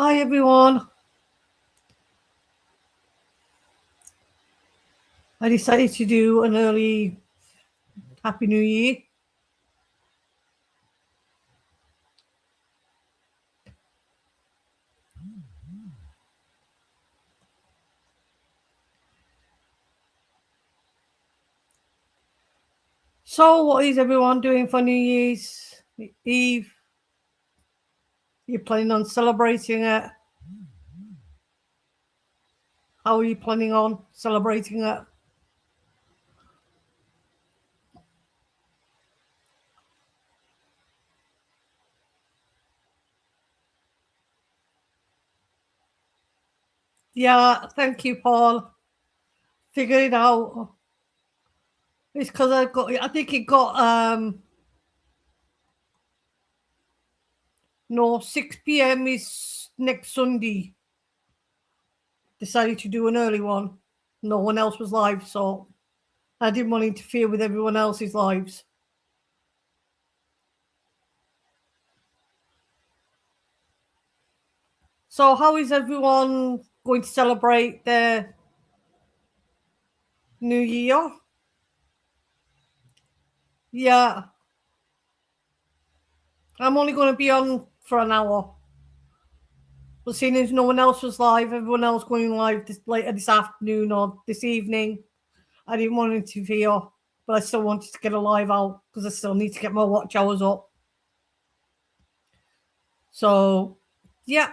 Hi everyone. I decided to do an early Happy New Year. So, what is everyone doing for New Year's Eve? You planning on celebrating it? How are you planning on celebrating it? Yeah, thank you, Paul. Figure it out. It's because I think it got, no, 6 p.m. is next Sunday. Decided to do an early one. No one else was live, so I didn't want to interfere with everyone else's lives. So, how is everyone going to celebrate their New Year? Yeah, I'm only going to be on for an hour. But seeing as no one else was live, everyone else going live later this afternoon or this evening, I didn't want to interfere, but I still wanted to get a live out because I still need to get my watch hours up. So, yeah.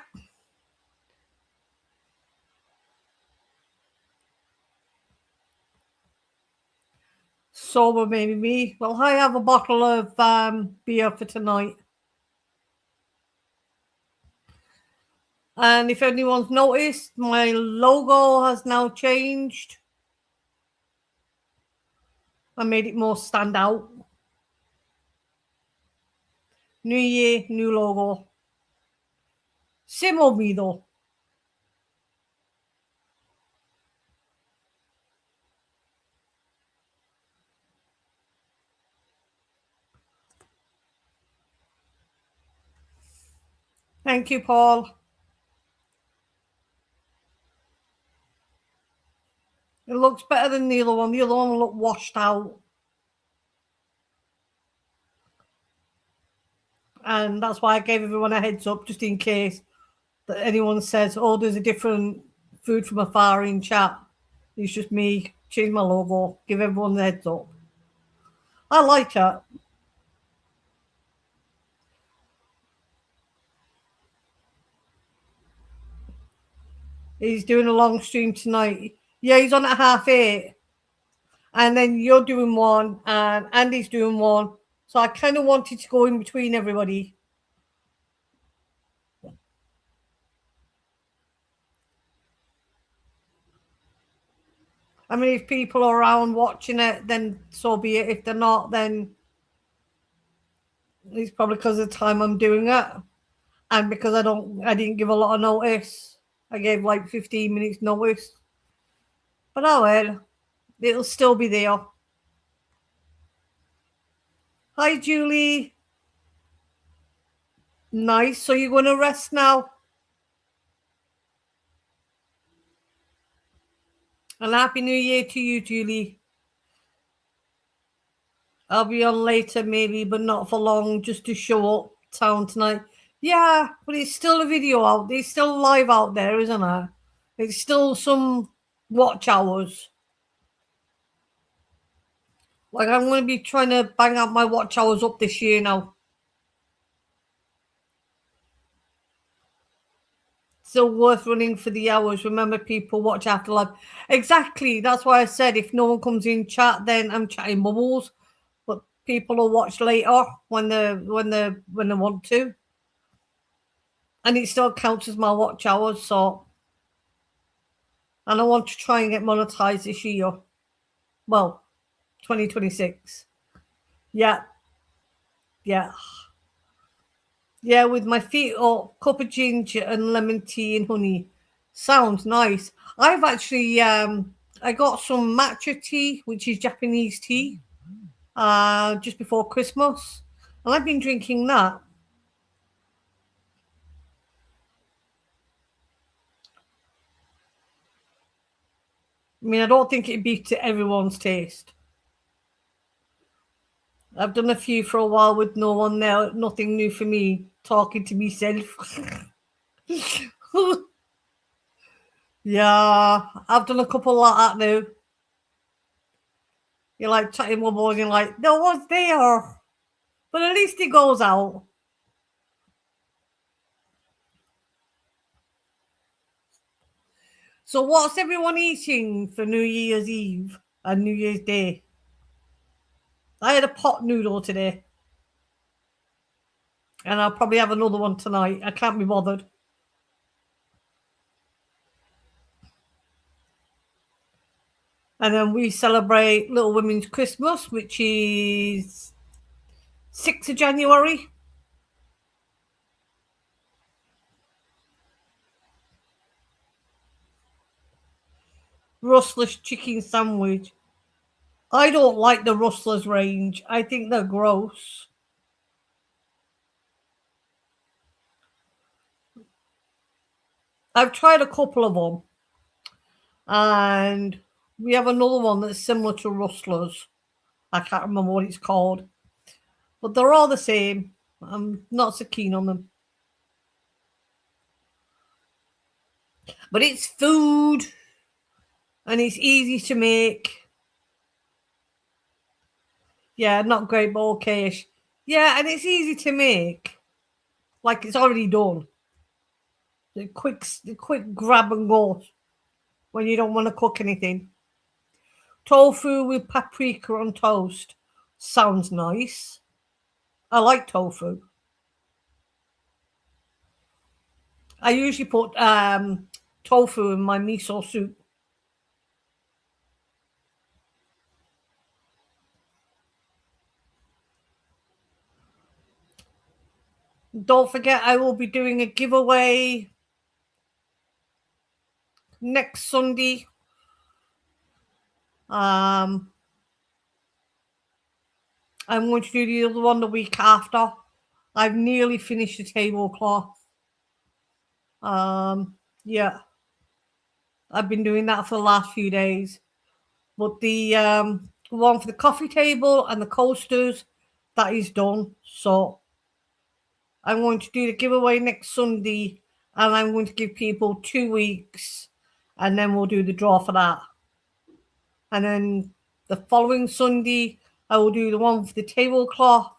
Sober maybe me. Well, I have a bottle of beer for tonight. And if anyone's noticed, my logo has now changed. I made it more stand out. New year, new logo. Same old me though. Thank you, Paul. It looks better than the other one. The other one looked washed out. And that's why I gave everyone a heads up just in case that anyone says, oh, there's a different food from afar in chat. It's just me. Change my logo. Give everyone the heads up. I like it. He's doing a long stream tonight. Yeah, he's on at 8:30. And then you're doing one and Andy's doing one. So I kind of wanted to go in between everybody. I mean, if people are around watching it, then so be it. If they're not, then it's probably because of the time I'm doing it. And because I didn't give a lot of notice. I gave like 15 minutes notice. But oh well, it'll still be there. Hi, Julie. Nice. So you're going to rest now? And Happy New Year to you, Julie. I'll be on later, maybe, but not for long, just to show up town tonight. Yeah, but it's still a video out. It's still live out there, isn't it? It's still some watch hours. Like, I'm going to be trying to bang out my watch hours up this year now. Still worth running for the hours. Remember, people watch after live. Exactly. That's why I said if no one comes in chat, then I'm chatting bubbles. But people will watch later when they want to, and it still counts as my watch hours. So, and I want to try and get monetized this year. Well, 2026. Yeah, yeah, yeah. With my feet up, cup of ginger and lemon tea and honey. Sounds nice. I've actually I got some matcha tea, which is Japanese tea, just before Christmas, and I've been drinking that. mean, I don't think it'd be to everyone's taste. I've done a few for a while with no one there. Nothing new for me. Talking to myself. Yeah, I've done a couple like that now. You're like chatting with boys and you're like, no one's there. But at least it goes out. So what's everyone eating for New Year's Eve and New Year's Day? I had a pot noodle today. And I'll probably have another one tonight. I can't be bothered. And then we celebrate Little Women's Christmas, which is 6th of January. Rustler's chicken sandwich. I don't like the Rustlers range. I think they're gross. I've tried a couple of them. And we have another one that's similar to Rustler's. I can't remember what it's called. But they're all the same. I'm not so keen on them. But it's food. And it's easy to make. Yeah, not great, but okay-ish. Yeah, and it's easy to make. Like it's already done. The quick grab and go when you don't want to cook anything. Tofu with paprika on toast. Sounds nice. I like tofu. I usually put tofu in my miso soup. Don't forget, I will be doing a giveaway next Sunday. I'm going to do the other one the week after. I've nearly finished the tablecloth. Yeah, I've been doing that for the last few days. But the one for the coffee table and the coasters, that is done. So I'm going to do the giveaway next Sunday, and I'm going to give people 2 weeks, and then we'll do the draw for that. And then the following Sunday, I will do the one for the tablecloth,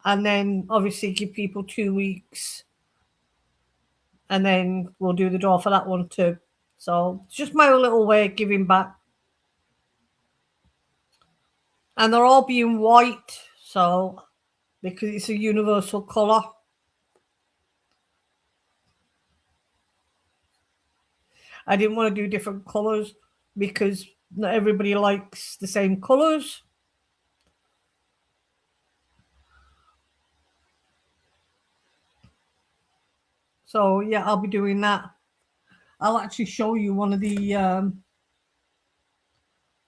and then obviously give people 2 weeks, and then we'll do the draw for that one too. So it's just my little way of giving back. And they're all being white, so because it's a universal colour. I didn't want to do different colours because not everybody likes the same colours. So yeah, I'll be doing that. I'll actually show you one of the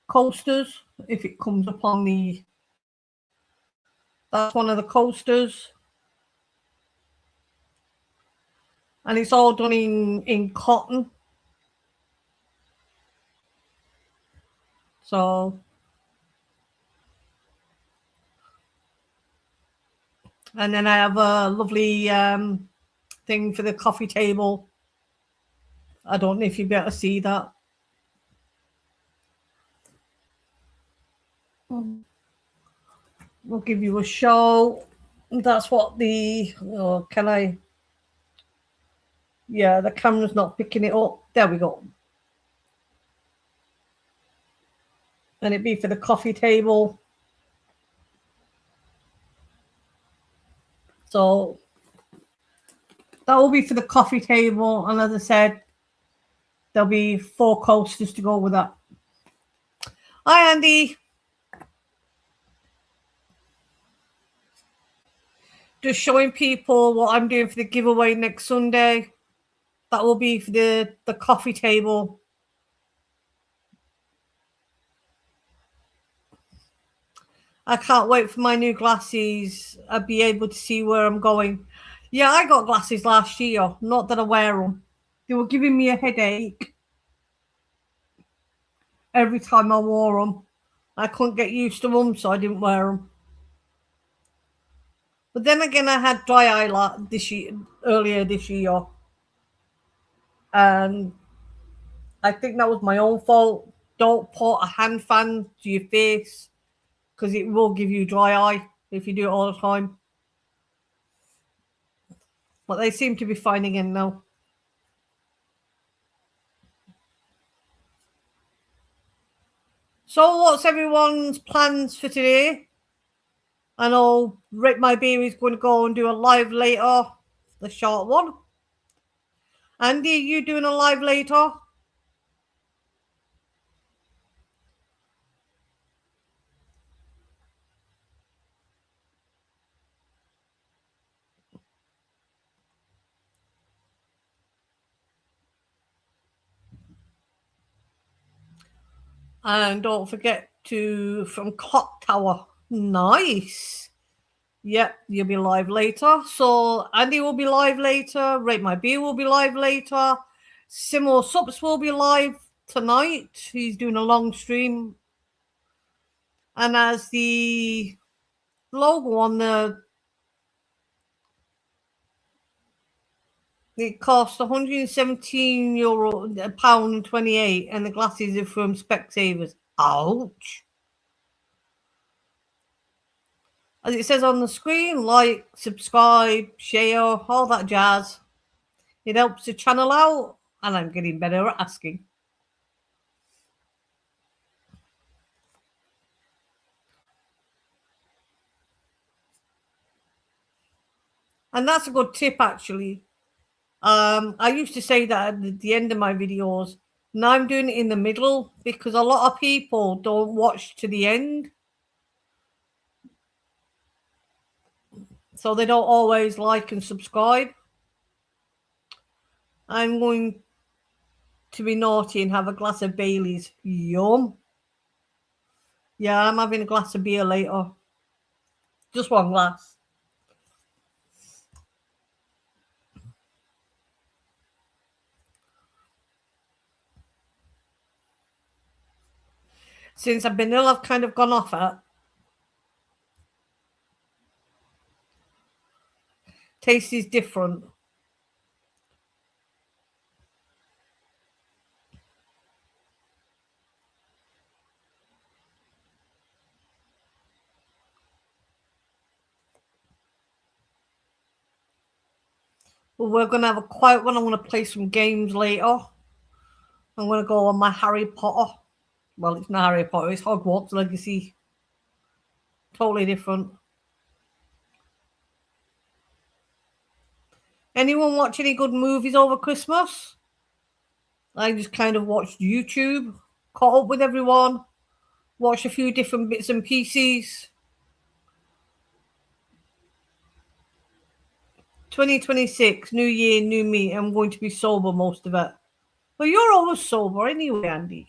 coasters if it comes up on the. That's one of the coasters, and it's all done in cotton. So, and then I have a lovely thing for the coffee table. I don't know if you'll be able to see that. We'll give you a show. That's what the, can I? Yeah, the camera's not picking it up. There we go. And it'd be for the coffee table. So that will be for the coffee table. And as I said, there'll be 4 coasters to go with that. Hi, Andy. Just showing people what I'm doing for the giveaway next Sunday. That will be for the coffee table. I can't wait for my new glasses. I'll be able to see where I'm going. Yeah, I got glasses last year. Not that I wear them. They were giving me a headache. every time I wore them. I couldn't get used to them, so I didn't wear them. But then again, I had dry eye earlier this year, and I think that was my own fault. Don't put a hand fan to your face because it will give you dry eye if you do it all the time. But they seem to be fine again now. So, what's everyone's plans for today? I know Rate My Beer is going to go and do a live later, the short one. Andy, you doing a live later? And don't forget to from Clock Tower. Nice. Yep, you'll be live later. So Andy will be live later. Rate My Beer will be live later. Simo Sups will be live tonight. He's doing a long stream. And as the logo on it costs €117, pound 28, and the glasses are from Specsavers. Ouch. As it says on the screen, like, subscribe, share, all that jazz. It helps the channel out, and I'm getting better at asking. And that's a good tip, actually. I used to say that at the end of my videos. Now I'm doing it in the middle because a lot of people don't watch to the end. So they don't always like and subscribe. I'm going to be naughty and have a glass of Bailey's. Yum. Yeah, I'm having a glass of beer later. Just one glass. Since I've been ill, I've kind of gone off it. Taste is different. But we're going to have a quiet one. I'm going to play some games later. I'm going to go on my Harry Potter. Well, it's not Harry Potter, it's Hogwarts Legacy. Totally different. Anyone watch any good movies over Christmas? I just kind of watched YouTube, caught up with everyone, watched a few different bits and pieces. 2026, new year, new me. I'm going to be sober most of it. But you're always sober anyway, Andy.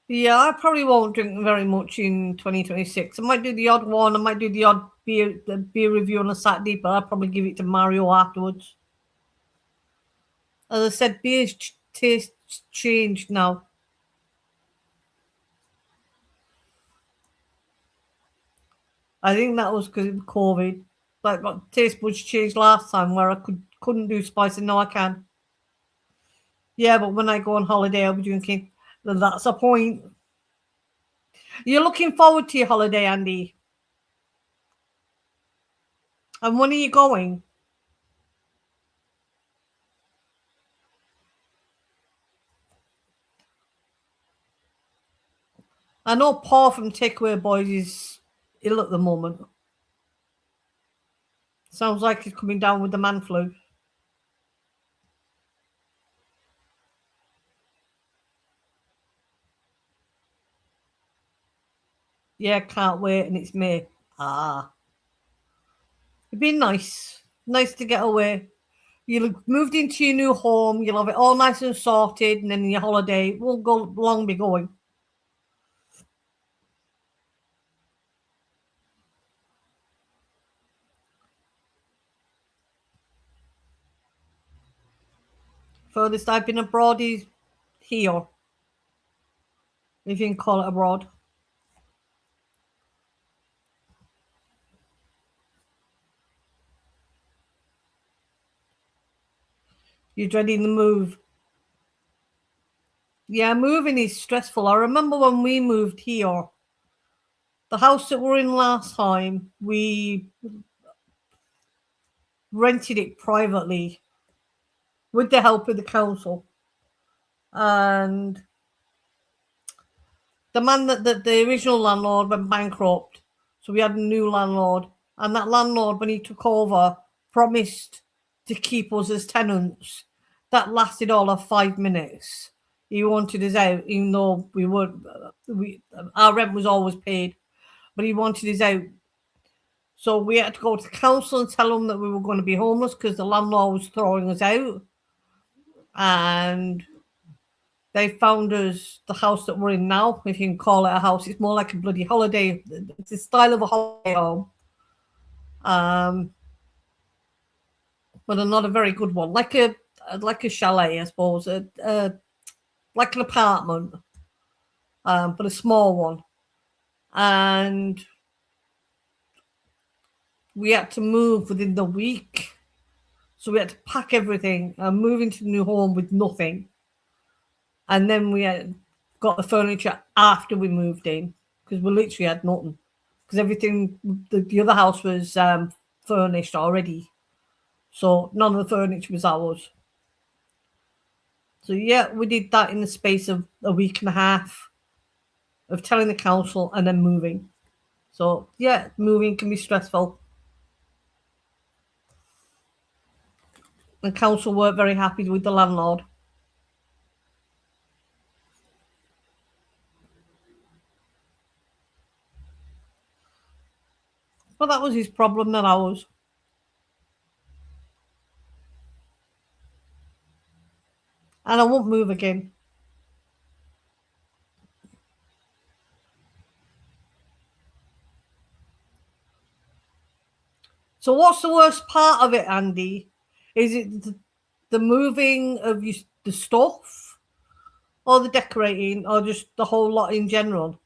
Yeah, I probably won't drink very much in 2026. I might do the odd one. I might do the odd beer review on a Saturday, but I'll probably give it to Mario afterwards. As I said, beer's taste changed now. I think that was because of COVID. Like my taste buds changed last time, where I couldn't do spicy. Now I can. Yeah, but when I go on holiday, I'll be drinking. That's a point. You're looking forward to your holiday, Andy. And when are you going? I know Paul from Takeaway Boys is ill at the moment. Sounds like he's coming down with the man flu. Yeah, can't wait, and it's May. Ah. It'd be nice. Nice to get away. You'll have moved into your new home, you'll have it all nice and sorted, and then your holiday will go long be going. Furthest I've been abroad is here, if you can call it abroad. You're dreading the move. Yeah, moving is stressful. I remember when we moved here, the house that we're in last time, we rented it privately with the help of the council. And the man that the original landlord went bankrupt. So we had a new landlord. And that landlord, when he took over, promised to keep us as tenants. That lasted all of 5 minutes. He wanted us out, even though our rent was always paid, but he wanted us out. So we had to go to the council and tell them that we were going to be homeless because the landlord was throwing us out. And they found us the house that we're in now, if you can call it a house. It's more like a bloody holiday. It's the style of a holiday home. But not a very good one. Like a chalet, I suppose. Like an apartment. But a small one. And we had to move within the week. So we had to pack everything and move into the new home with nothing. And then we got the furniture after we moved in because we literally had nothing. Because everything, the other house was furnished already. So none of the furniture was ours. So yeah, we did that in the space of a week and a half of telling the council and then moving. So yeah, moving can be stressful. The council weren't very happy with the landlord. But that was his problem, not ours. And I won't move again. So what's the worst part of it, Andy? Is it the moving of the stuff, or the decorating, or just the whole lot in general?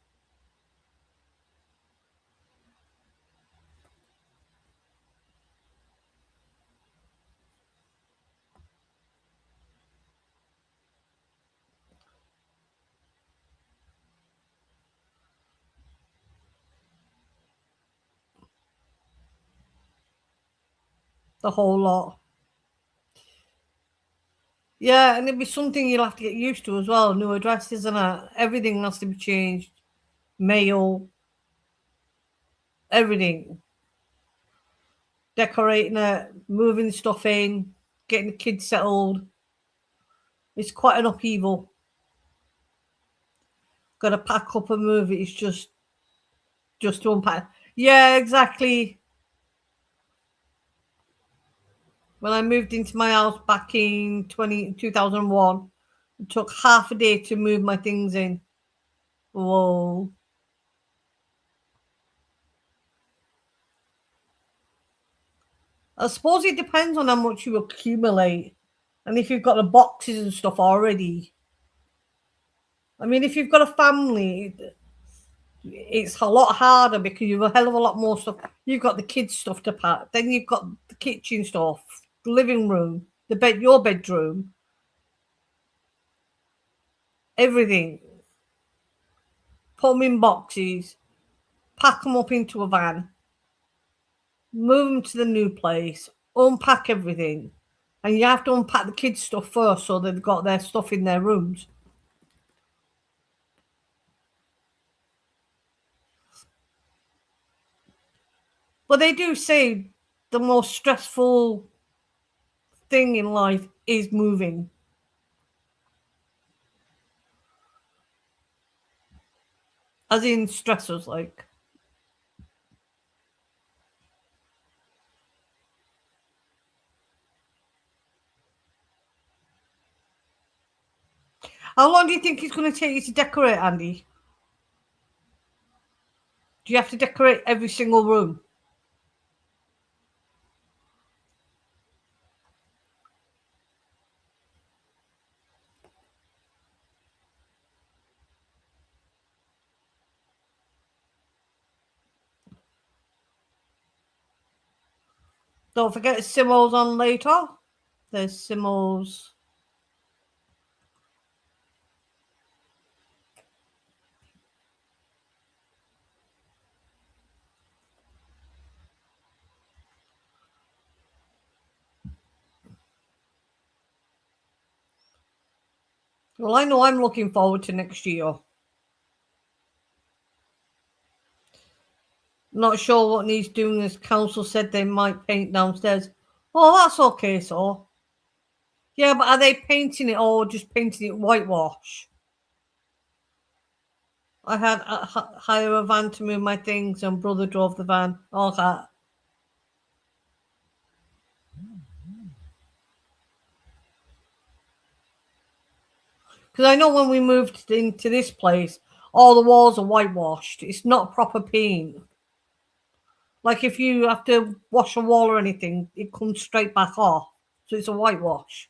The whole lot. Yeah, and it'd be something you'll have to get used to as well. New address, isn't it? Everything has to be changed. Mail, everything. Decorating it, moving stuff in, getting the kids settled. It's quite an upheaval. Got to pack up and move it. It's just to unpack. Yeah, exactly. When I moved into my house back in 2001, it took half a day to move my things in. Whoa. I suppose it depends on how much you accumulate and if you've got the boxes and stuff already. I mean, if you've got a family, it's a lot harder because you've a hell of a lot more stuff. You've got the kids' stuff to pack, then you've got the kitchen stuff, the living room, your bedroom, everything. Put them in boxes, pack them up into a van, move them to the new place, unpack everything. And you have to unpack the kids' stuff first so they've got their stuff in their rooms. But they do say the most stressful thing in life is moving. As in stressors, like. How long do you think it's going to take you to decorate, Andy? Do you have to decorate every single room? Don't forget Simo's on later. There's Simo's. Well, I know I'm looking forward to next year. Not sure what needs doing, as council said they might paint downstairs. Oh, that's okay, so. Yeah, but are they painting it or just painting it whitewash? I had hire a van to move my things and brother drove the van. Okay. Because I know when we moved into this place, all the walls are whitewashed. It's not proper paint. Like if you have to wash a wall or anything, it comes straight back off. So it's a whitewash.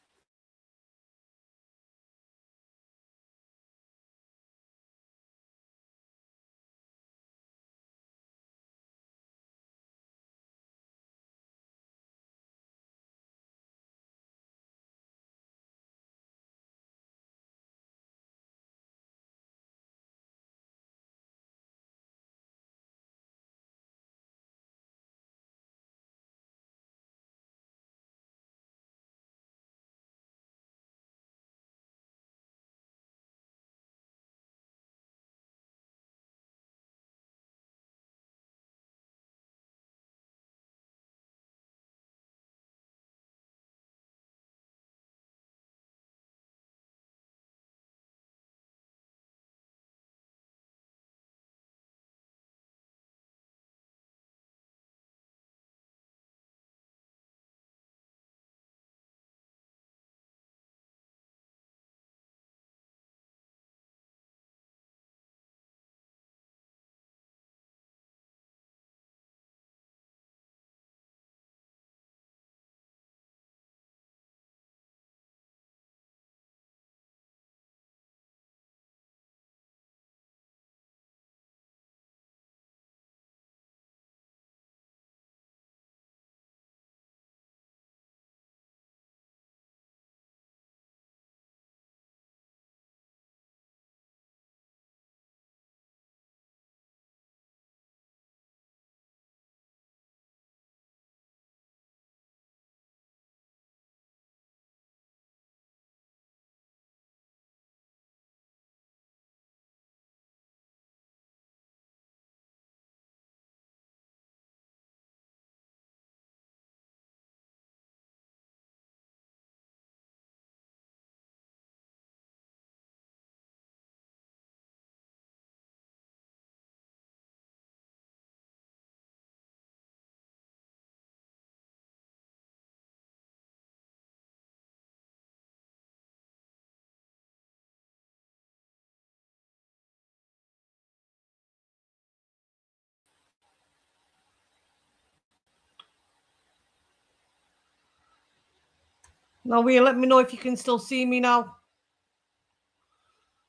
Now, will you let me know if you can still see me now?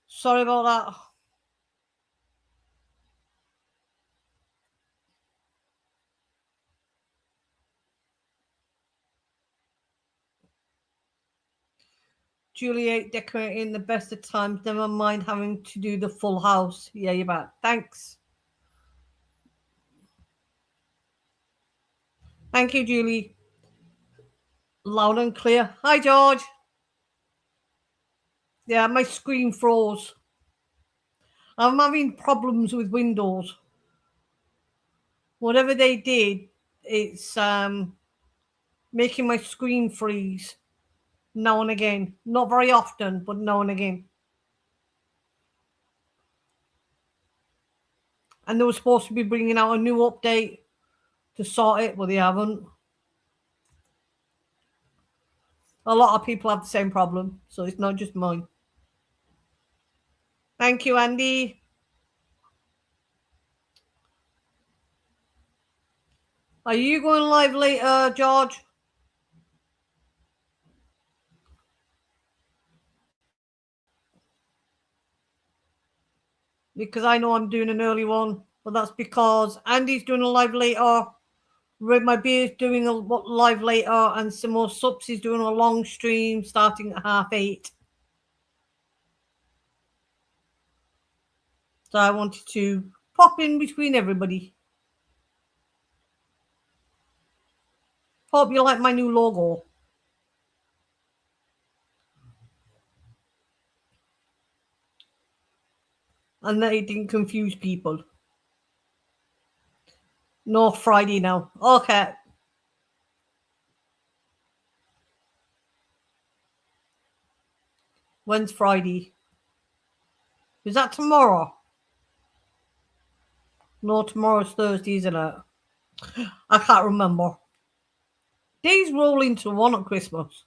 Sorry about that. Juliet decorating the best of times. Never mind having to do the full house. Yeah, you're back. Thanks. Thank you, Julie. Loud and clear. Hi, George. Yeah, my screen froze. I'm having problems with Windows. Whatever they did, it's making my screen freeze now and again. Not very often, but now and again. And they were supposed to be bringing out a new update to sort it, but they haven't. A lot of people have the same problem, so it's not just mine. Thank you, Andy. Are you going live later, George? Because I know I'm doing an early one, but that's because Andy's doing a live later Red My Beard's doing a live later, and Simo Sups is doing a long stream starting at 8:30. So I wanted to pop in between everybody. Hope you like my new logo. And that it didn't confuse people. No, Friday now. Okay. When's Friday? Is that tomorrow? No, tomorrow's Thursday, isn't it? I can't remember. Days roll into one at Christmas.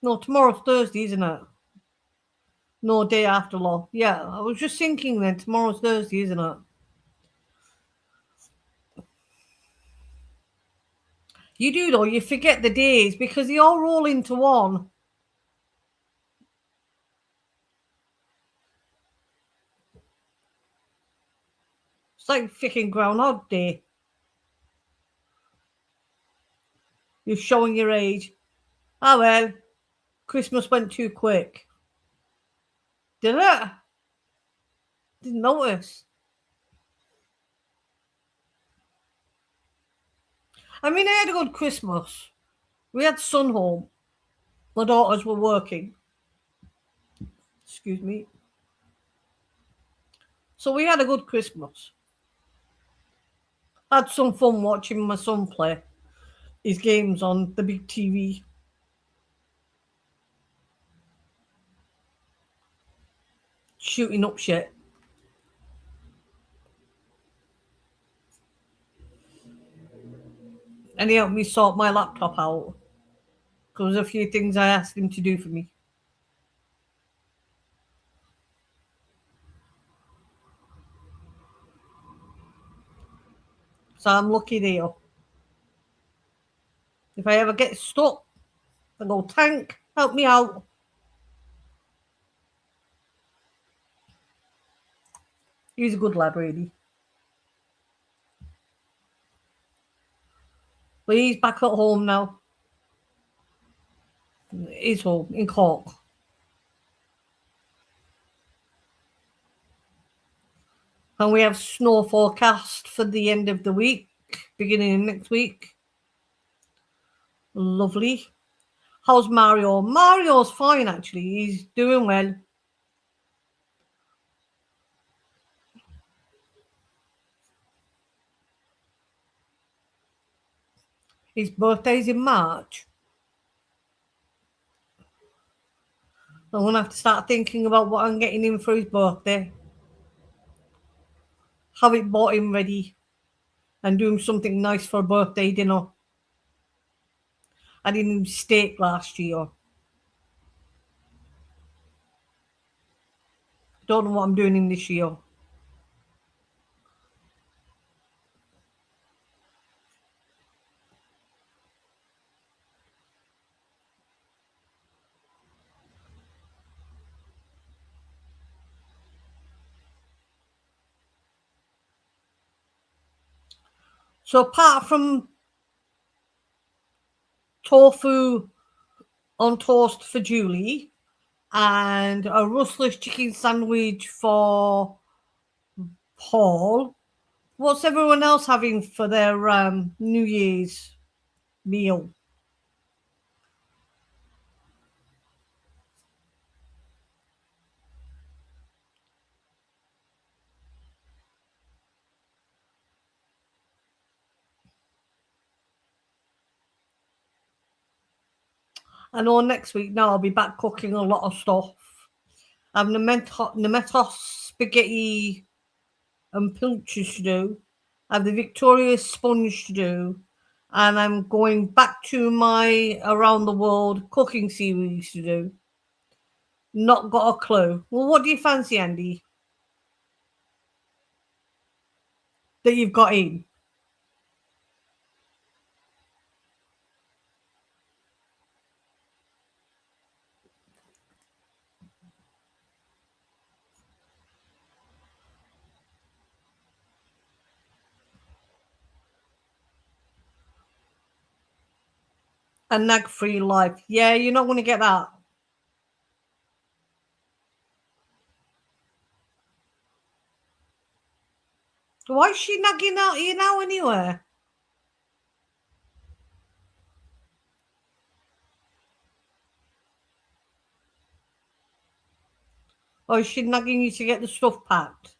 No, tomorrow's Thursday, isn't it? No, day after long. Yeah, I was just thinking then, tomorrow's Thursday, isn't it? You do though, you forget the days because they all roll into one. It's like freaking Groundhog Day. You're showing your age. Oh well, Christmas went too quick. Did it? Didn't notice. I mean, I had a good Christmas. We had son home. My daughters were working. Excuse me. So we had a good Christmas. Had some fun watching my son play his games on the big TV. Shooting up shit. And he helped me sort my laptop out. Because there's a few things I asked him to do for me. So I'm lucky there. If I ever get stuck, I go, Tank, help me out. He's a good lad, really. But he's back at home now. He's home in Cork. And we have snow forecast for the end of the week, beginning of next week. Lovely. How's Mario? Mario's fine, actually. He's doing well. His birthday's in March. I'm going to have to start thinking about what I'm getting him for his birthday. Have it bought him ready and do him something nice for a birthday dinner. I did him steak last year. Don't know what I'm doing him this year. So apart from tofu on toast for Julie and a rustless chicken sandwich for Paul, what's everyone else having for their New Year's meal? I know next week now I'll be back cooking a lot of stuff. I have Nemetos spaghetti and pilchards to do. I have the Victoria sponge to do. And I'm going back to my around the world cooking series to do. Not got a clue. Well, what do you fancy, Andy? That you've got in? A nag-free life. Yeah, you're not going to get that. Why is she nagging out you now anyway? Or is she nagging you to get the stuff packed?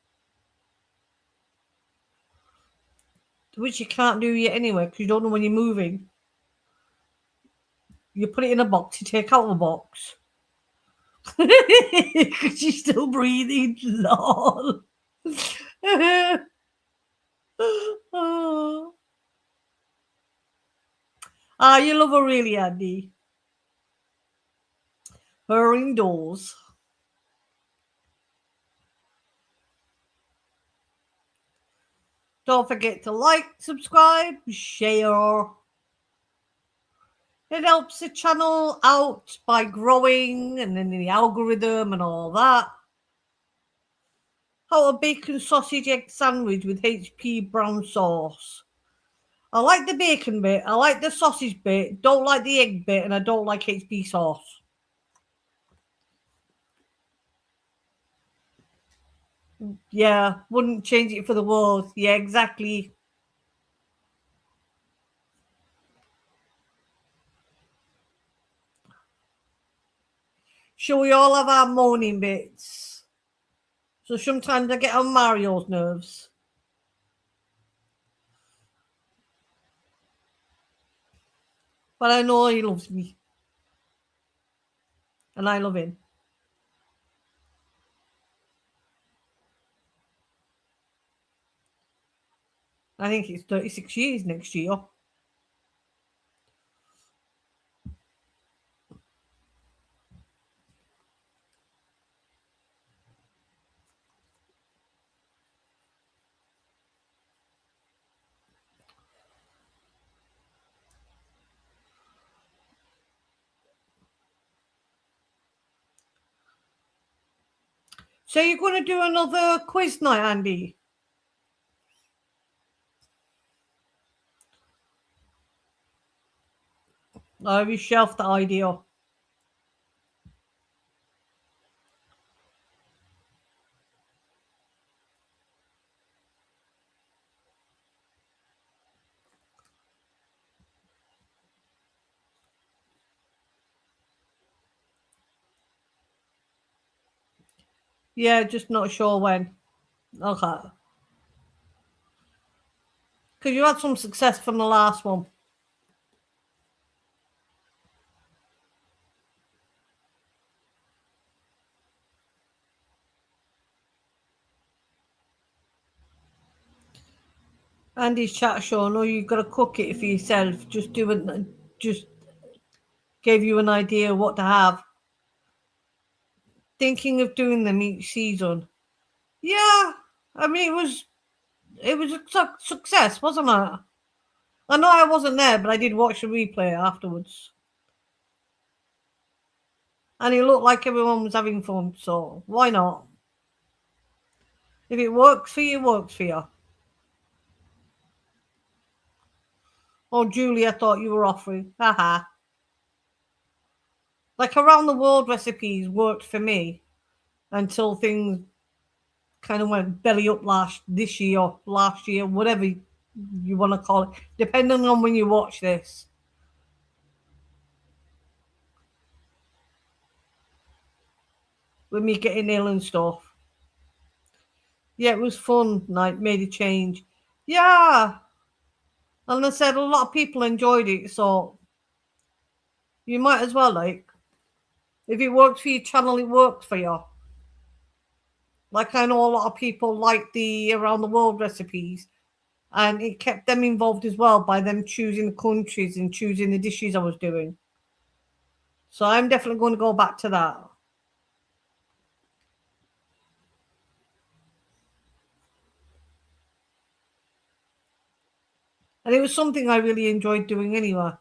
Which you can't do yet anyway, because you don't know when you're moving. You put it in a box, you take out the box. Because you're still breathing. Lol. Oh. Ah, you love her really, Andy. Her indoors. Don't forget to like, subscribe, share. It helps the channel out by growing and then the algorithm and all that. How a bacon sausage egg sandwich with HP brown sauce. I like the bacon bit, I like the sausage bit, don't like the egg bit, and I don't like HP sauce. Yeah, wouldn't change it for the world. Yeah, exactly. Sure, we all have our moaning bits. So sometimes I get on Mario's nerves. But I know he loves me. And I love him. I think it's 36 years next year. So you're going to do another quiz night, Andy? Or have you shelved the idea? Yeah, just not sure when. Okay. Because you had some success from the last one. Andy's chat show, no, you've got to cook it for yourself. Just do it. Just gave you an idea what to have. Thinking of doing them each season. Yeah, I mean it was a success, wasn't it? I know I wasn't there, but I did watch the replay afterwards, and it looked like everyone was having fun. So why not? If it works for you, it works for you. Oh, Julie, I thought you were offering. Haha. Like around the world recipes worked for me until things kind of went belly up last year, whatever you want to call it, depending on when you watch this. With me getting ill and stuff. Yeah, it was fun. Like made a change. Yeah, and I said a lot of people enjoyed it, so you might as well like if it works for your channel, it works for you. Like I know a lot of people like the around the world recipes, and it kept them involved as well by them choosing the countries and choosing the dishes I was doing. So I'm definitely going to go back to that. And it was something I really enjoyed doing anyway.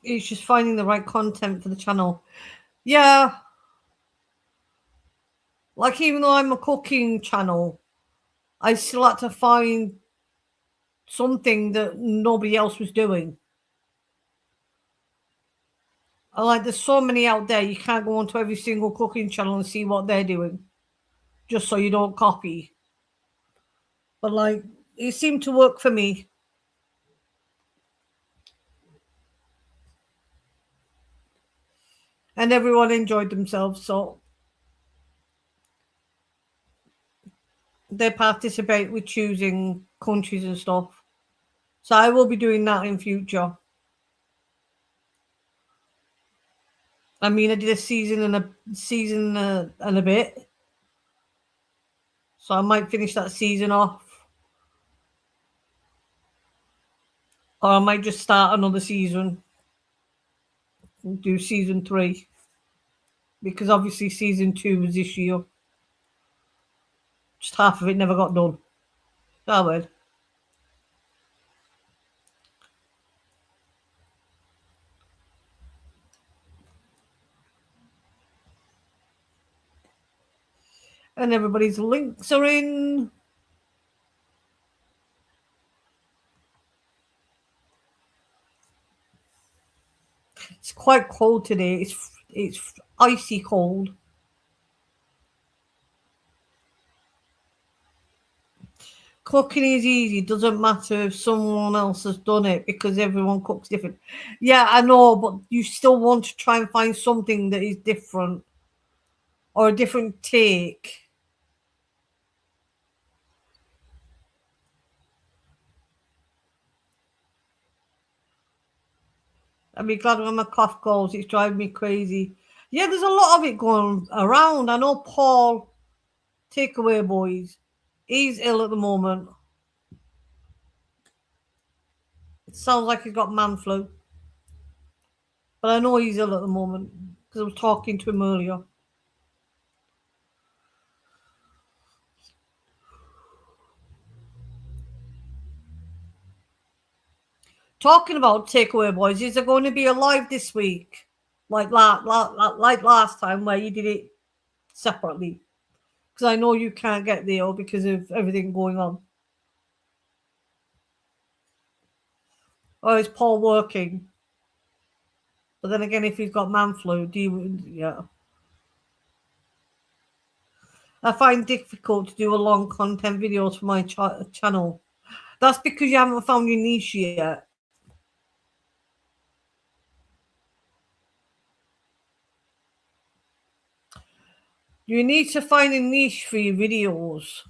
It's just finding the right content for the channel. Yeah. Like, even though I'm a cooking channel, I still had to find something that nobody else was doing. Like, there's so many out there, you can't go onto every single cooking channel and see what they're doing, just so you don't copy. But, like, it seemed to work for me. And everyone enjoyed themselves, so they participate with choosing countries and stuff. So I will be doing that in future. I mean, I did a season and a bit, so I might finish that season off, or I might just start another season and do season 3, because obviously season 2 was this year. Just half of it never got done. That weird. And everybody's links are in. It's quite cold today. It's icy cold. Cooking is easy. Doesn't matter if someone else has done it, because everyone cooks different. Yeah, I know, but you still want to try and find something that is different or a different take. I'd be glad when my cough goes. It's driving me crazy. Yeah, there's a lot of it going around. I know Paul, Takeaway Boys, he's ill at the moment. It sounds like he's got man flu. But I know he's ill at the moment because I was talking to him earlier. Talking about Takeaway Boys, is there going to be a live this week? Like last time where you did it separately? Because I know you can't get there because of everything going on. Or is Paul working? But then again, if he's got man flu, yeah. I find difficult to do a long content videos for my channel. That's because you haven't found your niche yet. You need to find a niche for your videos.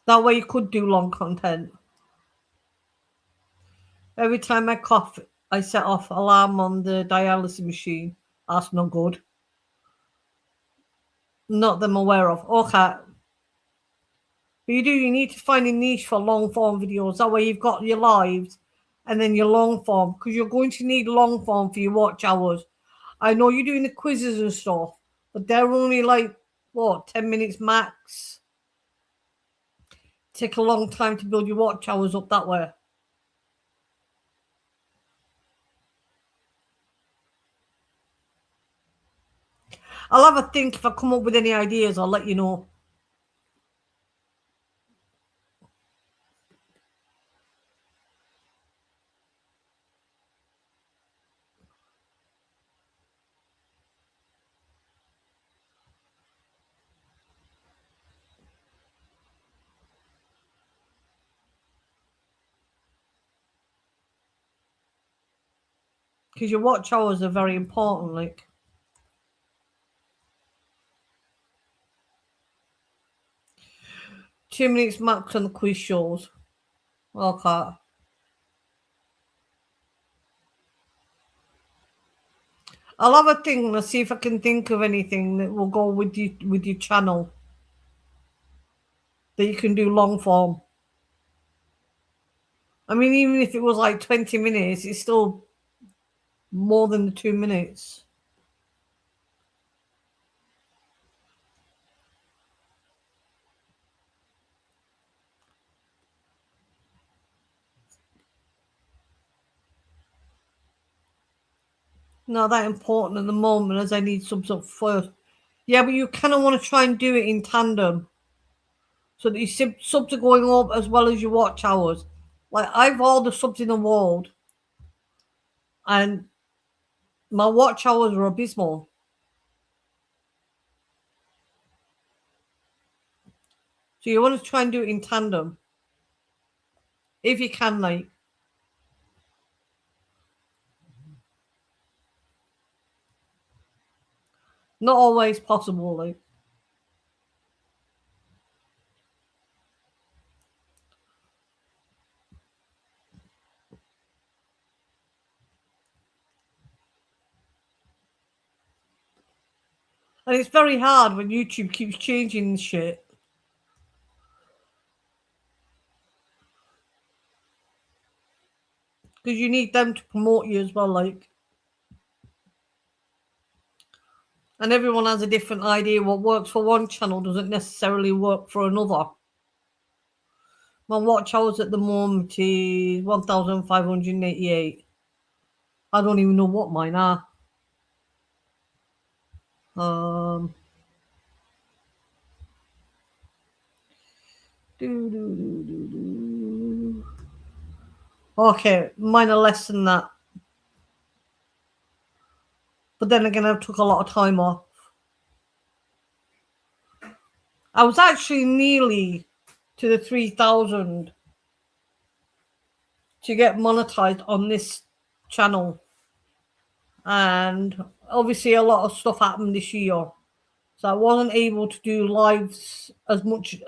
That way you could do long content. Every time I cough, I set off alarm on the dialysis machine. That's not good. Not that I'm aware of. Okay. But you need to find a niche for long form videos. That way you've got your lives and then your long form, because you're going to need long form for your watch hours. I know you're doing the quizzes and stuff, but they're only like, what, 10 minutes max? Take a long time to build your watch hours up that way. I'll have a think. If I come up with any ideas, I'll let you know. Because your watch hours are very important, like. 2 minutes max on the quiz shows. Okay. I'll have a think and see if I can think of anything that will go with your channel. That you can do long form. I mean, even if it was like 20 minutes, it's still more than the 2 minutes. not that important at the moment as I need subs up first. Yeah, but you kind of want to try and do it in tandem so that your subs are going up as well as your watch hours. Like I've all the subs in the world, and my watch hours are abysmal. So you want to try and do it in tandem if you can, like. Not always possible, like. And it's very hard when YouTube keeps changing shit. Because you need them to promote you as well, like. And everyone has a different idea. What works for one channel doesn't necessarily work for another. My watch hours at the moment is 1,588. I don't even know what mine are. Um, Okay, mine are less than that. But then again, I took a lot of time off. I was actually nearly to the 3,000 to get monetized on this channel. And obviously, a lot of stuff happened this year. So I wasn't able to do lives as much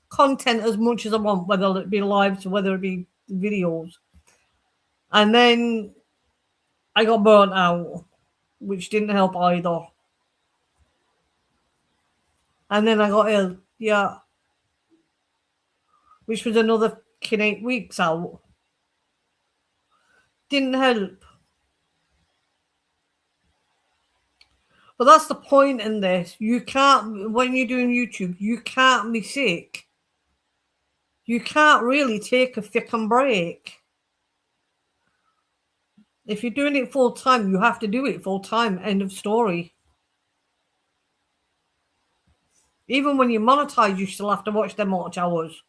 content as much as I want, whether it be lives or whether it be videos. And then I got burnt out, which didn't help either. And then I got ill, yeah, which was another 8 weeks out. Didn't help. But that's the point in this. You can't, when you're doing YouTube, you can't be sick. You can't really take a thick break. If you're doing it full time, you have to do it full time. End of story. Even when you monetize, you still have to watch them watch hours.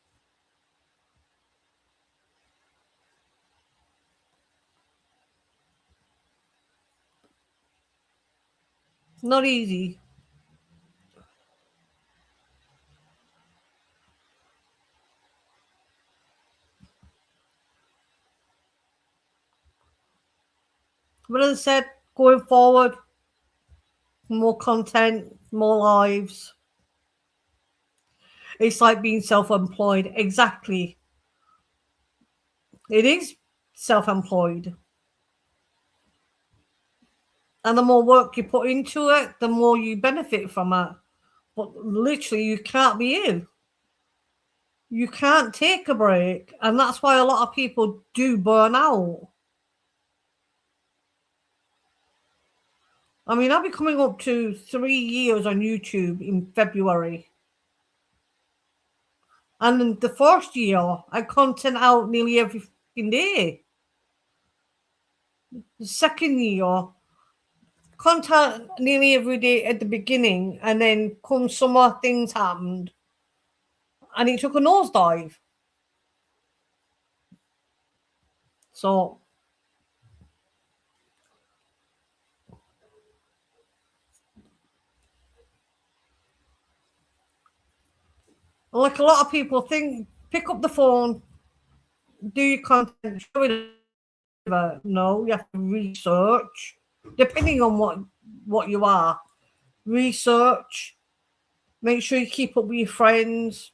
Not easy. But as I said, going forward, more content, more lives. It's like being self-employed. Exactly. It is self-employed. And the more work you put into it, the more you benefit from it. But literally, you can't be in. You can't take a break. And that's why a lot of people do burn out. I mean, I'll be coming up to 3 years on YouTube in February. And in the first year, I content out nearly every fucking day. The second year, content nearly every day at the beginning, and then come summer, things happened, and it took a nosedive. So, like a lot of people think, pick up the phone, do your content, show it. No, you have to research, depending on what you are. Research. Make sure you keep up with your friends.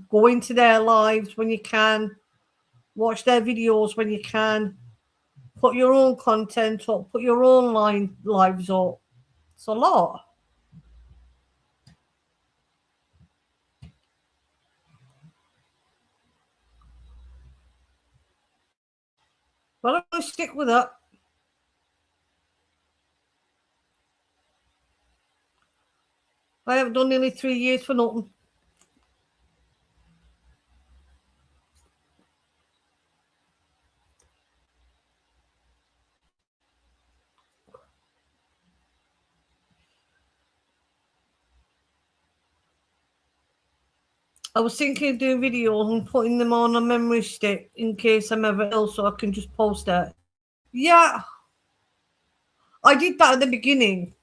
Go into their lives when you can. Watch their videos when you can. Put your own content up. Put your own lives up. It's a lot. But I'm going to stick with it. I haven't done nearly 3 years for nothing. I was thinking of doing videos and putting them on a memory stick in case I'm ever ill, so I can just post it. Yeah, I did that at the beginning.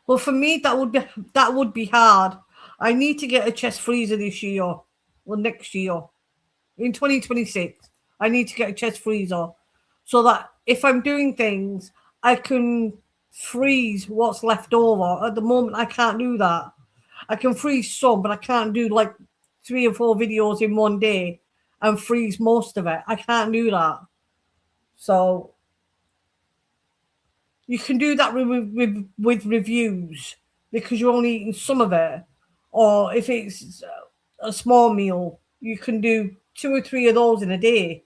But for me, that would be hard. I need to get a chest freezer this year, or next year, in 2026. I need to get a chest freezer so that if I'm doing things, I can freeze what's left over. At the moment, I can't do that. I can freeze some, but I can't do like 3 or 4 videos in one day and freeze most of it. I can't do that. So you can do that with reviews because you're only eating some of it. Or if it's a small meal, you can do 2 or 3 of those in a day.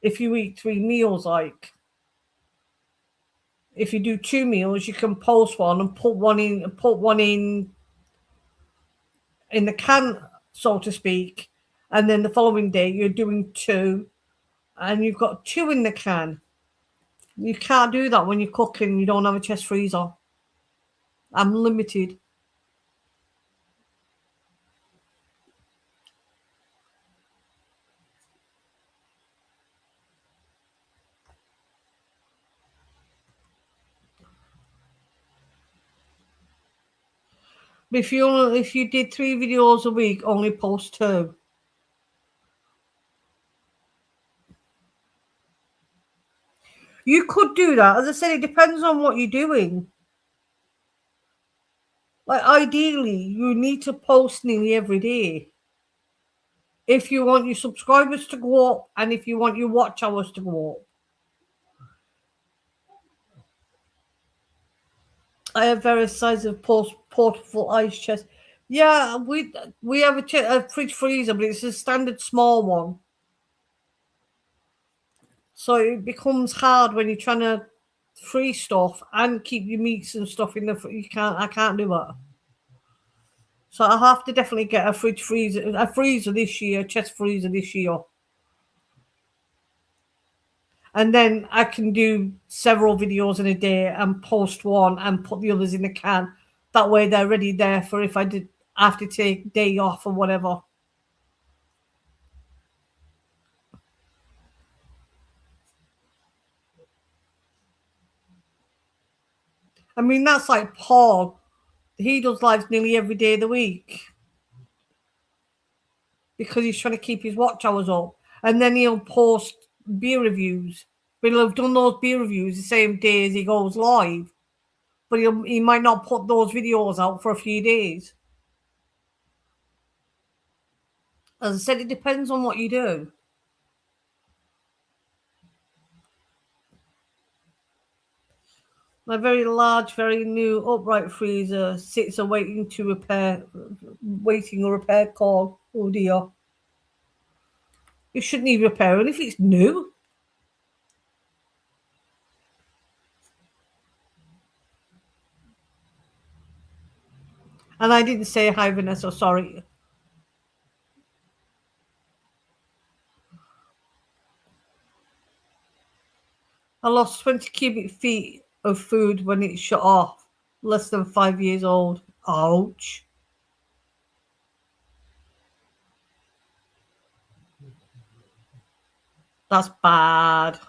If you eat 3 meals, like if you do 2 meals, you can post one and put one in the can, so to speak, and then the following day you're doing 2, and you've got 2 in the can. You can't do that when you're cooking. You don't have a chest freezer. I'm limited. If you did 3 videos a week, only post 2. You could do that. As I said, it depends on what you're doing. Like ideally, you need to post nearly every day if you want your subscribers to go up and if you want your watch hours to go up. I have various sizes of portable ice chest. Yeah, we have a fridge freezer, but it's a standard small one. So it becomes hard when you're trying to freeze stuff and keep your meats and stuff in the. I can't do that. So I have to definitely get a freezer this year, a chest freezer this year. And then I can do several videos in a day and post one and put the others in the can. That way they're ready there for if I did have to take day off or whatever. I mean, that's like Paul. He does lives nearly every day of the week because he's trying to keep his watch hours up. And then he'll post beer reviews. But he'll have done those beer reviews the same day as he goes live. But he might not put those videos out for a few days. As I said, it depends on what you do. My very large, very new upright freezer sits awaiting a repair call. Oh dear. It shouldn't need repairing if it's new. And I didn't say hi, Vanessa, sorry. I lost 20 cubic feet of food when it shut off. Less than 5 years old. Ouch. That's bad.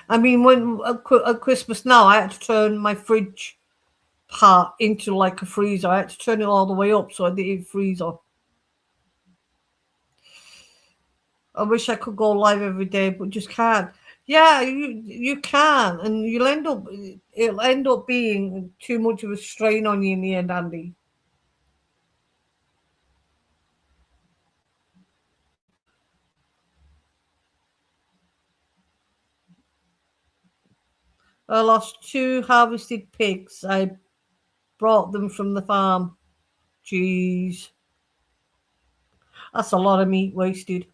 I mean, when at Christmas now, I had to turn my fridge part into like a freezer. I had to turn it all the way up so I didn't freezer. I wish I could go live every day, but just can't. Yeah, you can, and it'll end up being too much of a strain on you in the end, Andy. I lost 2 harvested pigs. I brought them from the farm. Jeez, that's a lot of meat wasted.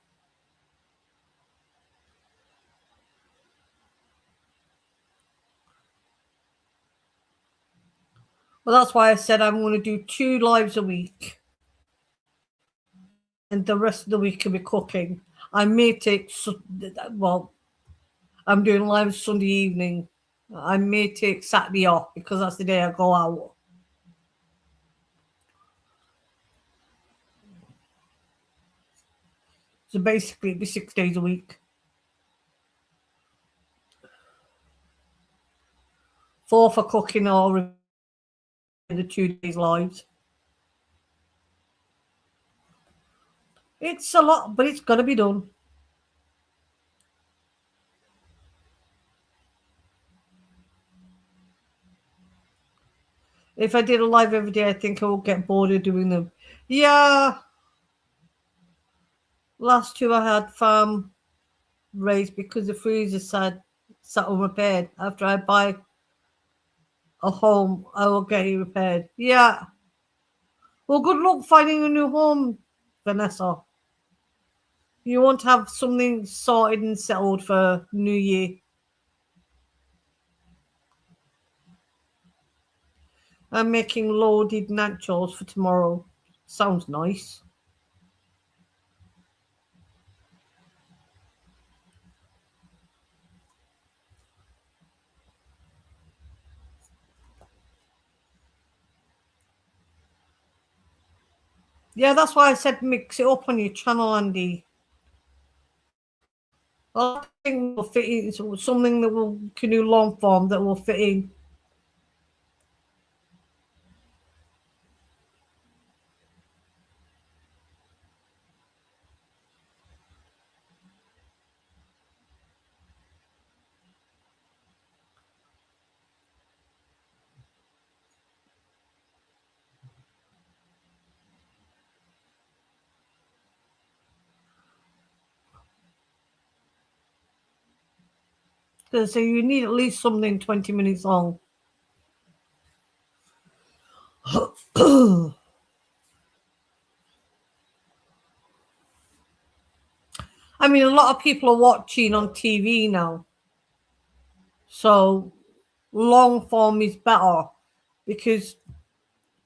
Well, that's why I said I'm going to do 2 lives a week, and the rest of the week will be cooking. I may take, well, I'm doing live Sunday evening. I may take Saturday off because that's the day I go out. So basically, it'd be 6 days a week. 4 for cooking or the 2 days lives. It's a lot, but it's got to be done. If I did a live every day, I think I would get bored of doing them. Yeah. Last 2 I had farm raised because the freezer sat unrepaired. After I buy a home, I will get it repaired. Yeah. Well, good luck finding a new home, Vanessa. You want to have something sorted and settled for New Year. I'm making loaded nachos for tomorrow. Sounds nice. Yeah, that's why I said mix it up on your channel, Andy. I think will fit in, so something that will can do long form that will fit in. So you need at least something 20 minutes long. I mean, a lot of people are watching on TV now. So long form is better because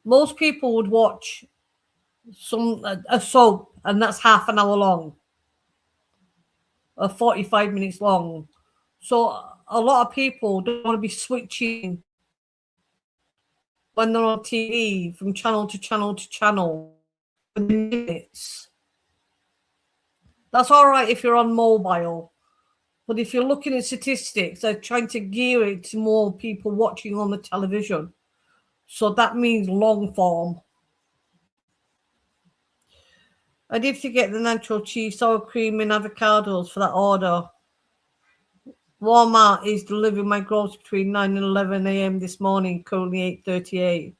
most people would watch a soap and that's half an hour long or 45 minutes long. So a lot of people don't want to be switching when they're on TV from channel to channel to channel for minutes. That's all right if you're on mobile. But if you're looking at statistics, they're trying to gear it to more people watching on the television. So that means long form. I did forget the natural cheese, sour cream, and avocados for that order. Walmart is delivering my groceries between 9 and 11 a.m. this morning, currently 8:38.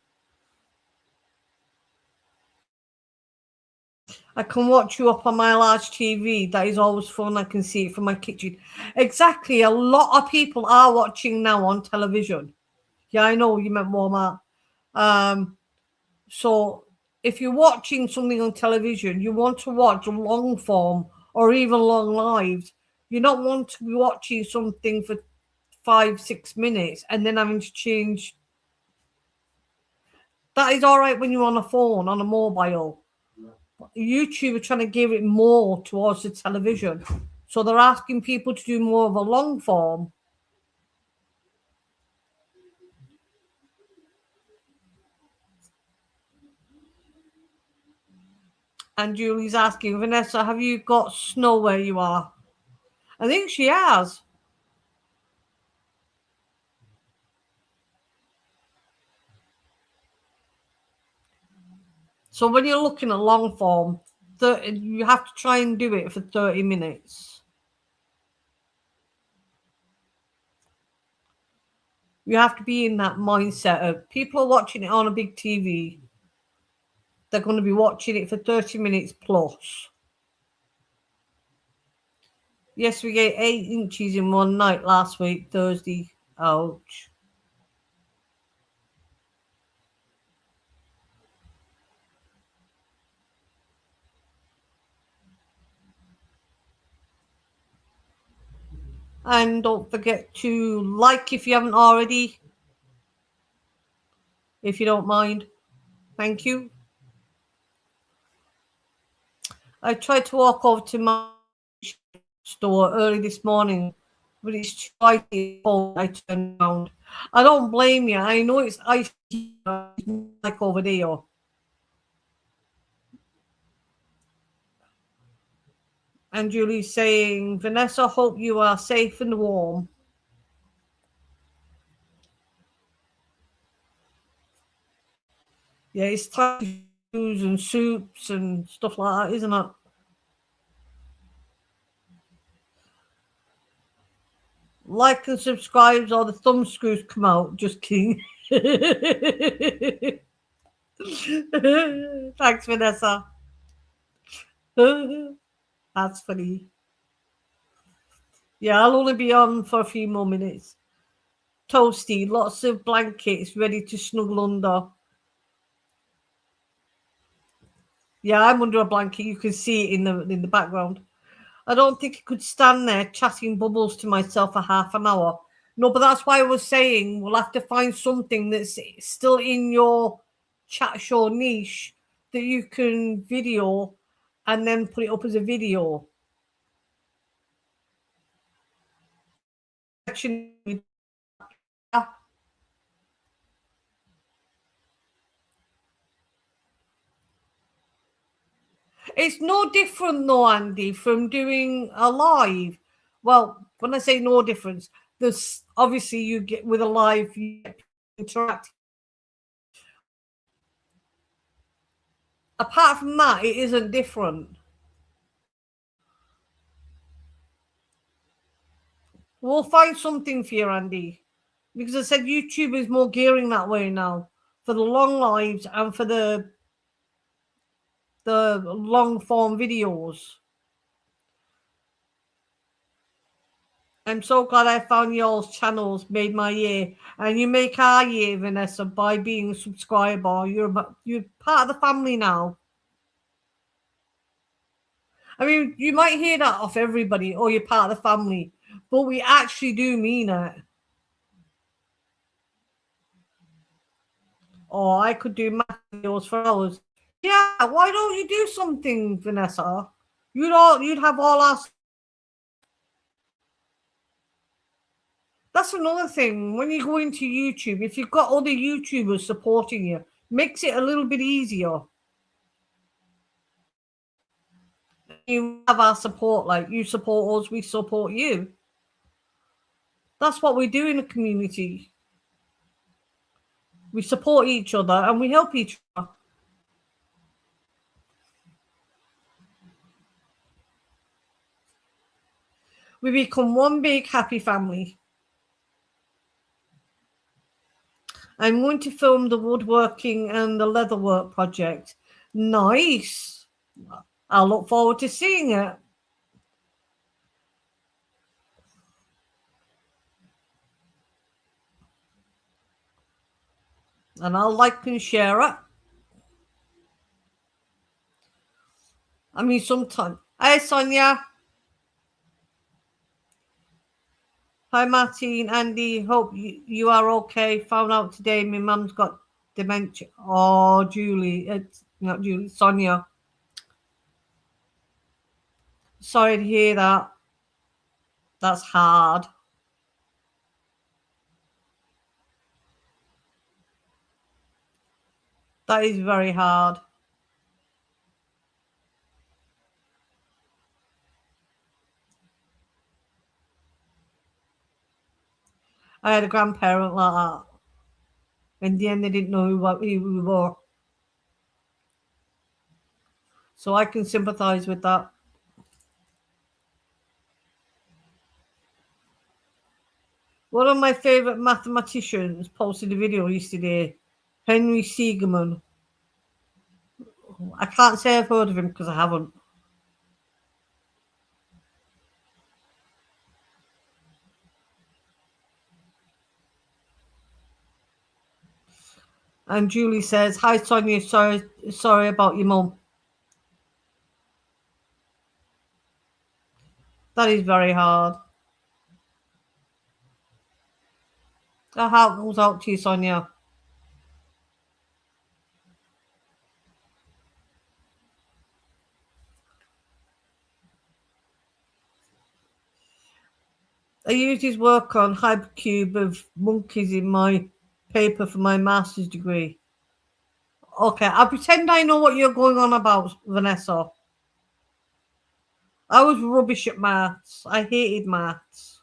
I can watch you up on my large TV. That is always fun. I can see it from my kitchen. Exactly. A lot of people are watching now on television. Yeah, I know you meant Walmart. So if you're watching something on television, you want to watch long form or even long lives. You don't want to be watching something for 5-6 minutes and then having to change. That is all right when you're on a phone, on a mobile. YouTube are trying to give it more towards the television. So they're asking people to do more of a long form. And Julie's asking, Vanessa, have you got snow where you are? I think she has. So when you're looking at long form, you have to try and do it for 30 minutes. You have to be in that mindset of people are watching it on a big TV. They're going to be watching it for 30 minutes plus. Yes, we ate 8 inches in one night last week, Thursday. Ouch. And don't forget to like if you haven't already, if you don't mind. Thank you. I tried to walk over to my store early this morning, but it's too cold. I turned around. I don't blame you. I know it's icy like over there. And Julie's saying, Vanessa, hope you are safe and warm. Yeah, it's time food and soups and stuff like that, isn't it? Like and subscribe or the thumb screws come out. Just kidding. Thanks, Vanessa. That's funny. Yeah, I'll only be on for a few more minutes. Toasty, lots of blankets ready to snuggle under. Yeah, I'm under a blanket. You can see it in the background. I don't think I could stand there chatting bubbles to myself for half an hour. No, but that's why I was saying we'll have to find something that's still in your chat show niche that you can video and then put it up as a video. It's no different though, Andy, from doing a live. Well, when I say no difference, there's obviously you get with a live, you get interact. Apart from that, it isn't different. We'll find something for you, Andy, because I said YouTube is more gearing that way now for the long lives and for the long form videos. I'm so glad I found y'all's channels, made my year, and you make our year, Vanessa, by being a subscriber. You're part of the family now. I mean, you might hear that off everybody, or you're part of the family, but we actually do mean it. Or I could do math videos for hours. Yeah, why don't you do something, Vanessa? You'd have all our. That's another thing. When you go into YouTube, if you've got other YouTubers supporting you, makes it a little bit easier. You have our support, like you support us, we support you. That's what we do in the community. We support each other and we help each other. We become one big happy family. I'm going to film the woodworking and the leatherwork project. Nice. I look forward to seeing it. And I'll like and share it. I mean, sometimes. Hi, Sonia. Hi, Martine, Andy. Hope you are okay. Found out today my mum's got dementia. Oh, Julie. It's not Julie, Sonia. Sorry to hear that. That's hard. That is very hard. I had a grandparent like that. In the end, they didn't know who we were. So I can sympathize with that. One of my favorite mathematicians posted a video yesterday, Henry Siegerman. I can't say I've heard of him because I haven't. And Julie says, "Hi Sonia, sorry about your mum." That is very hard. That heart goes out to you, Sonia. I used his work on Hypercube of monkeys in my paper for my master's degree. Okay, I pretend I know what you're going on about, Vanessa. I was rubbish at maths. I hated maths.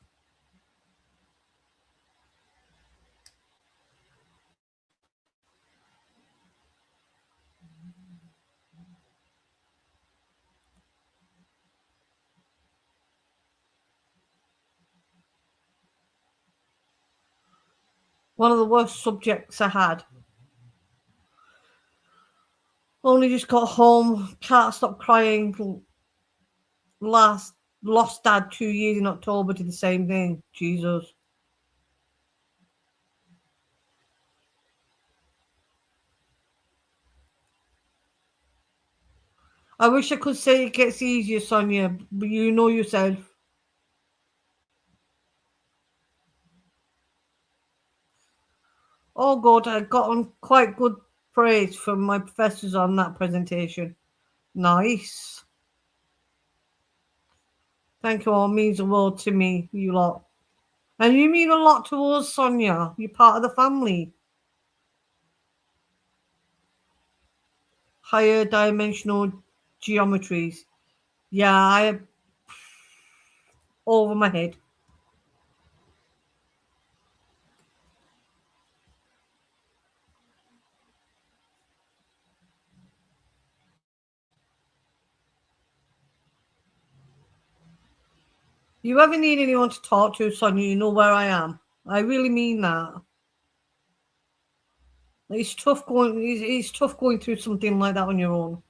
One of the worst subjects I had. Only just got home, can't stop crying. Lost dad 2 years in October to the same thing. Jesus. I wish I could say it gets easier, Sonia, but you know yourself. Oh God, I got on quite good praise from my professors on that presentation. Nice. Thank you all. Means the world to me, you lot. And you mean a lot to us, Sonia. You're part of the family. Higher dimensional geometries. Yeah, I over my head. You ever need anyone to talk to, Sonia, you know where I am. I really mean that. It's tough going. It's tough going through something like that on your own.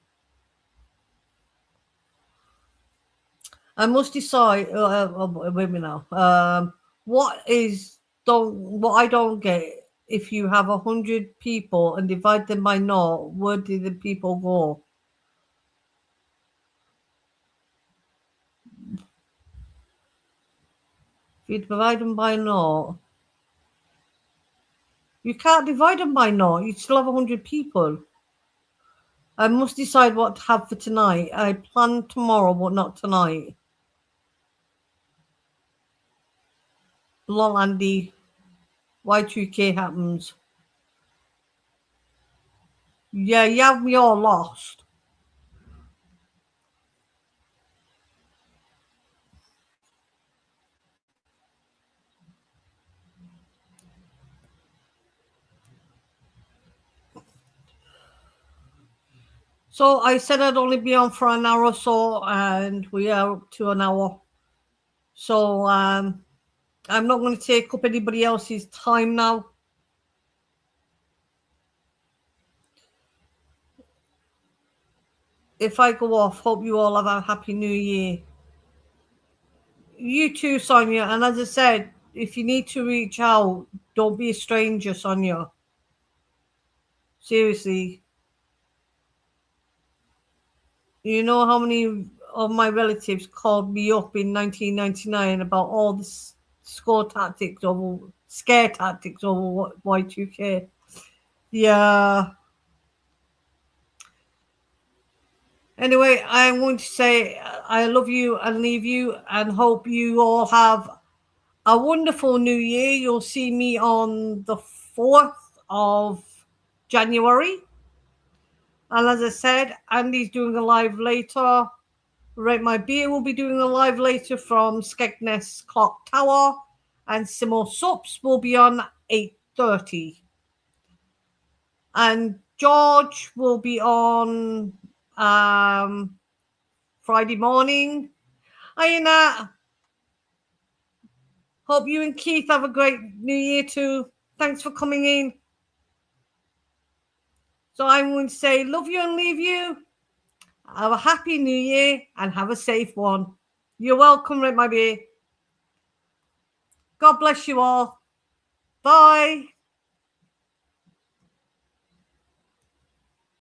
I must decide. Wait a minute now. What I don't get? If you have 100 people and divide them by naught, where do the people go? If you divide them by naught, you can't divide them by naught. You still have 100 people. I must decide what to have for tonight. I plan tomorrow, but not tonight. Lol, Andy. Y2K happens. Yeah, you have me all lost. So I said I'd only be on for an hour or so, and we are up to an hour. So I'm not going to take up anybody else's time now. If I go off, hope you all have a happy new year. You too, Sonia. And as I said, if you need to reach out, don't be a stranger, Sonia. Seriously. You know how many of my relatives called me up in 1999 about all the scare tactics over Y2K? Yeah. Anyway, I want to say I love you and leave you and hope you all have a wonderful new year. You'll see me on the 4th of January. And as I said, Andy's doing a live later. Rate My Beer will be doing a live later from Skegness Clock Tower. And Simo Sups will be on 8:30. And George will be on Friday morning. Hi, Nat. Hope you and Keith have a great new year too. Thanks for coming in. So I'm going to say love you and leave you. Have a happy new year and have a safe one. You're welcome, Red My Beer. God bless you all. Bye.